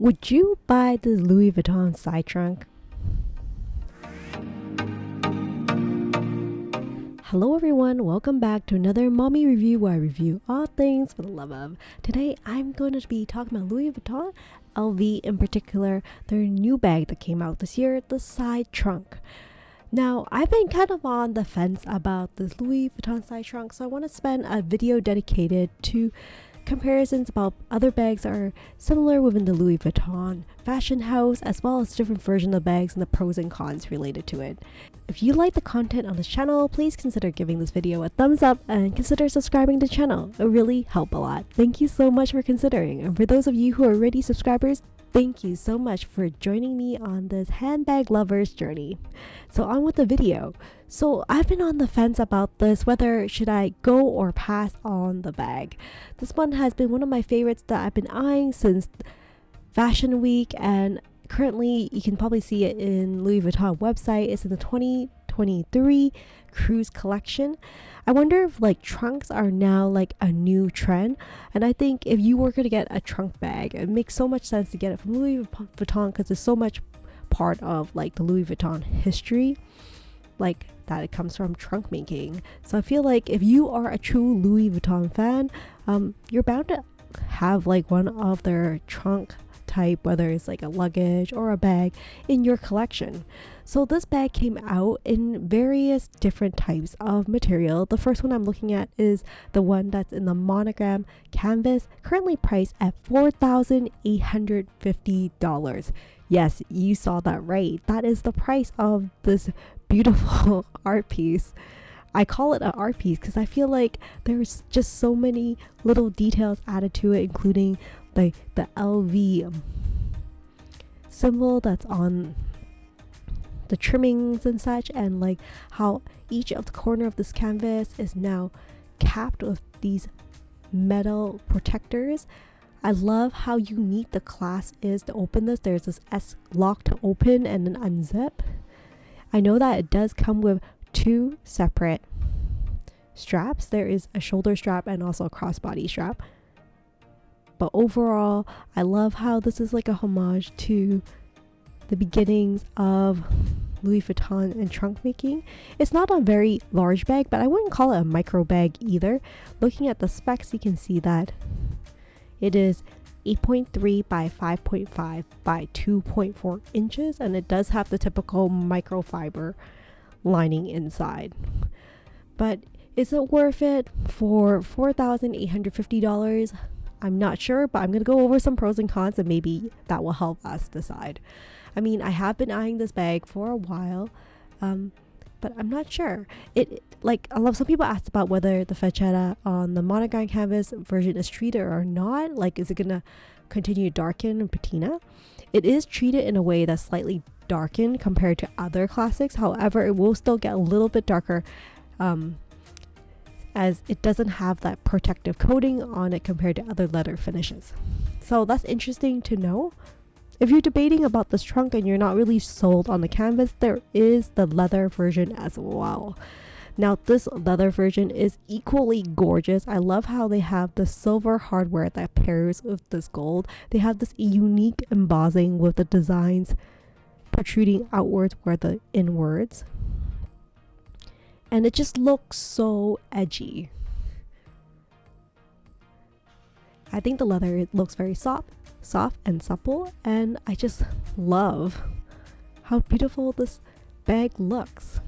Would you buy this Louis Vuitton side trunk? Hello everyone, welcome back to another mommy review where I review all things for the love of. Today I'm going to be talking about Louis Vuitton, LV in particular, their new bag that came out this year, the side trunk. Now, I've been kind of on the fence about this Louis Vuitton side trunk, so I want to spend a video dedicated to comparisons about other bags that are similar within the Louis Vuitton fashion house, as well as different versions of bags and the pros and cons related to it. If you like the content on this channel, please consider giving this video a thumbs up and consider subscribing to the channel. It really helps a lot. Thank you so much for considering. And for those of you who are already subscribers, thank you so much for joining me on this handbag lover's journey. So on with the video. So I've been on the fence about this, whether should I go or pass on the bag. This one has been one of my favorites that I've been eyeing since Fashion Week, and currently you can probably see it in Louis Vuitton website. It's in the 2023 cruise collection. I wonder if trunks are now a new trend, and I think if you were going to get a trunk bag, it makes so much sense to get it from Louis Vuitton because it's so much part of the Louis Vuitton history, that it comes from trunk making. So I feel like if you are a true Louis Vuitton fan, you're bound to have one of their trunk type, whether it's a luggage or a bag, in your collection. So this bag came out in various different types of material. The first one I'm looking at is the one that's in the monogram canvas, currently priced at $4,850. Yes, you saw that right. That is the price of this beautiful art piece. I call it an art piece because I feel like there's just so many little details added to it, including the LV symbol that's on the trimmings and such, and how each of the corner of this canvas is now capped with these metal protectors. I love how unique the clasp is to open this. There's this S lock to open and then unzip. I know that it does come with two separate straps. There is a shoulder strap and also a crossbody strap. But overall, I love how this is a homage to the beginnings of Louis Vuitton and trunk making. It's not a very large bag, but I wouldn't call it a micro bag either. Looking at the specs, you can see that it is 8.3 by 5.5 by 2.4 inches, and it does have the typical microfiber lining inside. But is it worth it for $4,850? I'm not sure, but I'm going to go over some pros and cons, and maybe that will help us decide. I mean, I have been eyeing this bag for a while, but I'm not sure. Some people asked about whether the fachetta on the monogram canvas version is treated or not. Is it going to continue to darken and patina? It is treated in a way that's slightly darkened compared to other classics. However, it will still get a little bit darker, as it doesn't have that protective coating on it compared to other leather finishes. So that's interesting to know. If you're debating about this trunk and you're not really sold on the canvas, there is the leather version as well. Now, this leather version is equally gorgeous. I love how they have the silver hardware that pairs with this gold. They have this unique embossing with the designs protruding outwards where the inwards. And it just looks so edgy. I think the leather looks very soft and supple, and I just love how beautiful this bag looks.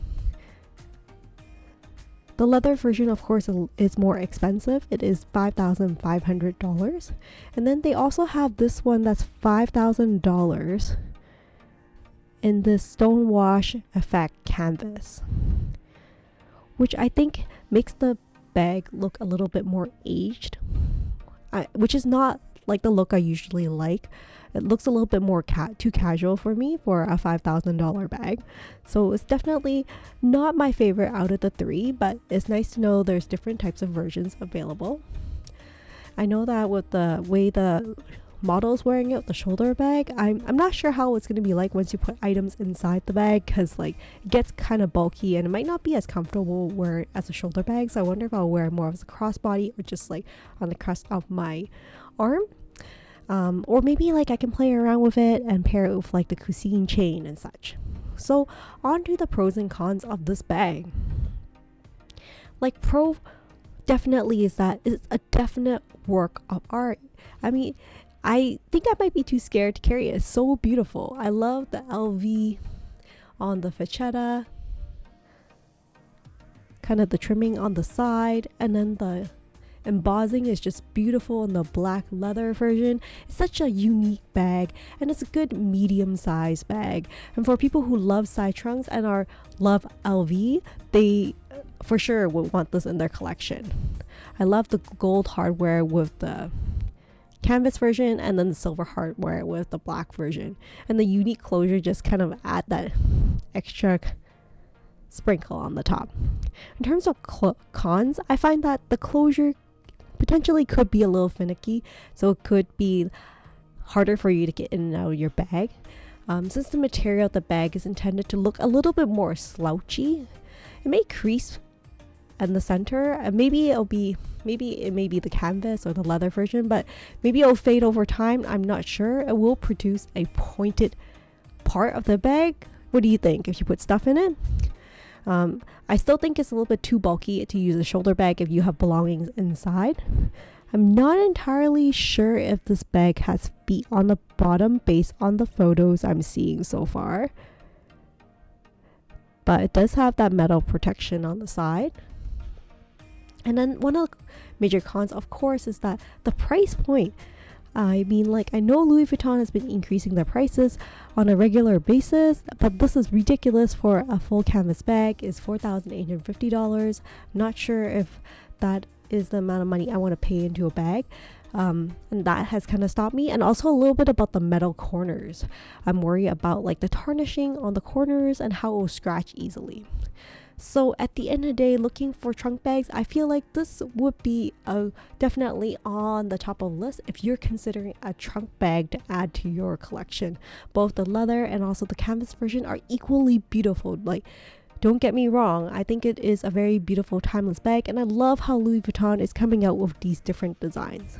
The leather version, of course, is more expensive. It is $5,500. And then they also have this one that's $5,000 in this stonewash effect canvas, which I think makes the bag look a little bit more aged, which is not the look I usually like. It looks a little bit more too casual for me for a $5,000 bag. So it's definitely not my favorite out of the three, but it's nice to know there's different types of versions available. I know that with the way the model's wearing it with the shoulder bag, I'm not sure how it's going to be once you put items inside the bag, because it gets kind of bulky and it might not be as comfortable wear it as a shoulder bag. So I wonder if I'll wear it more as a crossbody or just on the crest of my arm. Or maybe like I can play around with it and pair it with like the cuisine chain and such. So on to the pros and cons of this bag. Like pro definitely is that it's a definite work of art. I mean, I think I might be too scared to carry it. It's so beautiful. I love the LV on the facetta, kind of the trimming on the side, and then the embossing is just beautiful in the black leather version. It's such a unique bag, and it's a good medium-sized bag. And for people who love side trunks and love LV, they for sure would want this in their collection. I love the gold hardware with the canvas version, and then the silver hardware with the black version. And the unique closure just kind of add that extra sprinkle on the top. In terms of cons, I find that the closure potentially could be a little finicky, so it could be harder for you to get in and out of your bag. Since the material of the bag is intended to look a little bit more slouchy, it may crease in the center, and maybe it may be the canvas or the leather version, but maybe it'll fade over time. I'm not sure. It will produce a pointed part of the bag. What do you think if you put stuff in it? I still think it's a little bit too bulky to use a shoulder bag if you have belongings inside. I'm not entirely sure if this bag has feet on the bottom based on the photos I'm seeing so far, but it does have that metal protection on the side. And then one of the major cons, of course, is that the price point. I mean, like, I know Louis Vuitton has been increasing their prices on a regular basis, but this is ridiculous for a full canvas bag. It's $4,850. Not sure if that is the amount of money I want to pay into a bag. And that has kind of stopped me. And also a little bit about the metal corners. I'm worried about like the tarnishing on the corners and how it will scratch easily. So at the end of the day, looking for trunk bags, I feel like this would be definitely on the top of the list if you're considering a trunk bag to add to your collection. Both the leather and also the canvas version are equally beautiful. Like, don't get me wrong, I think it is a very beautiful timeless bag, and I love how Louis Vuitton is coming out with these different designs.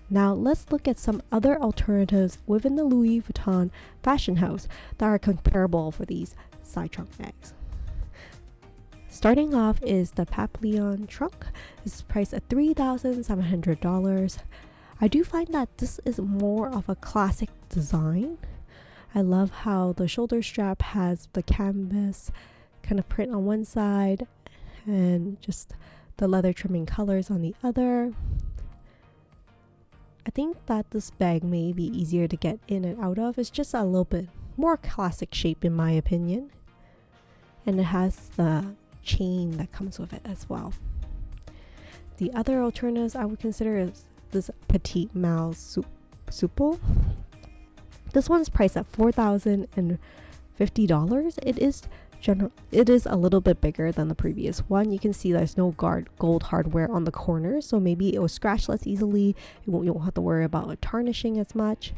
Now let's look at some other alternatives within the Louis Vuitton fashion house that are comparable for these side trunk bags. Starting off is the Papillon trunk. This is priced at $3,700. I do find that this is more of a classic design. I love how the shoulder strap has the canvas kind of print on one side and just the leather trimming colors on the other. I think that this bag may be easier to get in and out of. It's just a little bit more classic shape in my opinion. And it has the chain that comes with it as well. The other alternatives I would consider is this Petite Malle Souple. This one's priced at $4,050. It is a little bit bigger than the previous one. You can see there's no gold hardware on the corners, so maybe it will scratch less easily. You won't have to worry about it tarnishing as much.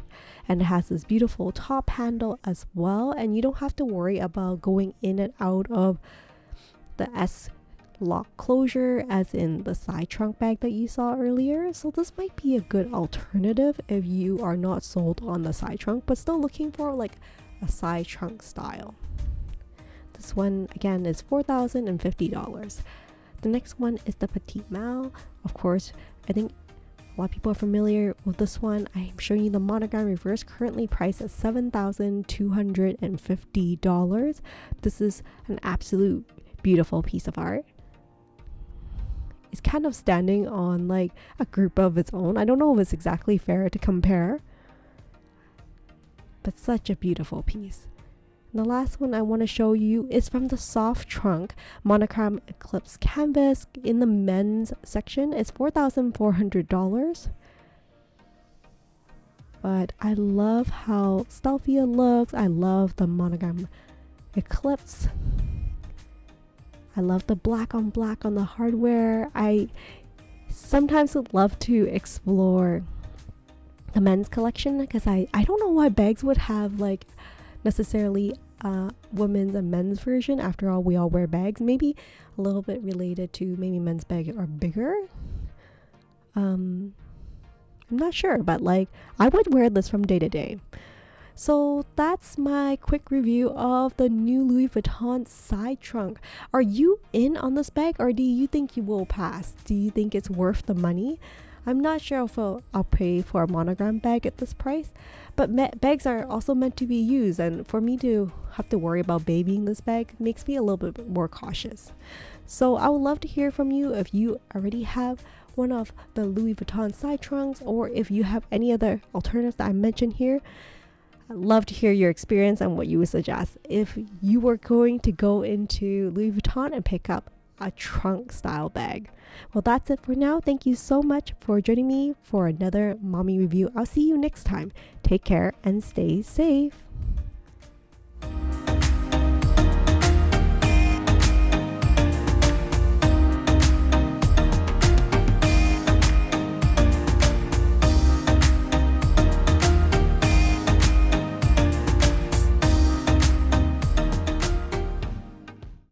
And it has this beautiful top handle as well, and you don't have to worry about going in and out of the S-lock closure as in the side trunk bag that you saw earlier. So this might be a good alternative if you are not sold on the side trunk but still looking for like a side trunk style. This one again is $4,050. The next one is the Petite Malle. Of course, I think a lot of people are familiar with this one. I'm showing you the monogram reverse, currently priced at $7,250. This is an absolute beautiful piece of art. It's kind of standing on like a group of its own. I don't know if it's exactly fair to compare, but such a beautiful piece. And the last one I want to show you is from the soft trunk monogram eclipse canvas in the men's section. It's $4,400. But I love how stealthy it looks. I love the monogram eclipse. I love the black on black on the hardware. I sometimes would love to explore the men's collection because I don't know why bags would have like necessarily women's and men's version. After all, we all wear bags. Maybe a little bit related to maybe men's bags are bigger. I I'm not sure, but like I would wear this from day to day. So that's my quick review of the new Louis Vuitton side trunk. Are you in on this bag, or do you think you will pass? Do you think it's worth the money? I'm not sure if I'll pay for a monogram bag at this price, but bags are also meant to be used, and for me to have to worry about babying this bag makes me a little bit more cautious. So I would love to hear from you if you already have one of the Louis Vuitton side trunks, or if you have any other alternatives that I mentioned here. I'd love to hear your experience and what you would suggest if you were going to go into Louis Vuitton and pick up a trunk style bag. Well, that's it for now. Thank you so much for joining me for another mommy review. I'll see you next time. Take care and stay safe.